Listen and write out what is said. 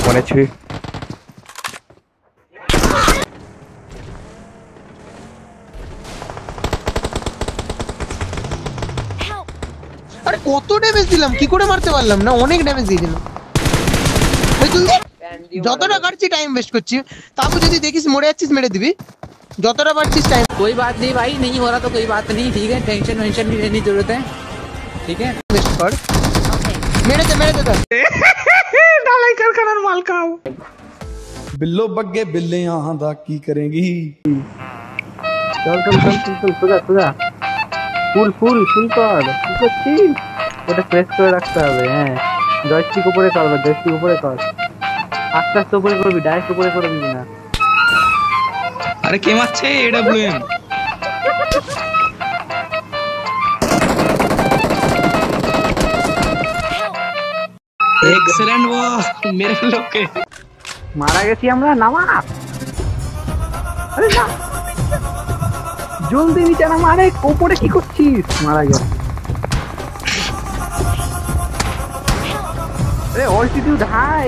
মনে ছুঁই আরে কত ড্যামেজ দিলাম, কি করে মারতে পারলাম না? অনেক ড্যামেজ দিয়ে দিলাম। যতটা কাটছি টাইম ওয়েস্ট করছি, তারপর যদি দেখিস মরে যাচ্ছিস মেরে দিবি। যতটা পারছিস টাইম। कोई बात नहीं भाई, नहीं हो रहा तो कोई बात नहीं, ठीक है, टेंशन वेंशन नहीं लेने की जरूरत है, ठीक है। ওয়েস্ট কর, মেরে দে তো। ढालाई कर खनन माल खाओ बिल्लो बग्गे बिल्लियां दा की करेंगी চল সোজা ফুল কর, কি করছিস? ওটা প্রেস করে রাখতে হবে। হ্যাঁ, জয়স্টিক উপরে কর, আস্তে আস্তে উপরে করবি, ডাইরেক্ট উপরে করবি না। अरे के मारছে এডব্লিউএম এক্সেলেন্ট वो मेरे लोग के মারা গেছি আমরা, নামা। আরে না, জলদি নিচে নামা। আরে উপরে কি করছিস? মারা গেল। अरे ऑल्टीट्यूड हाई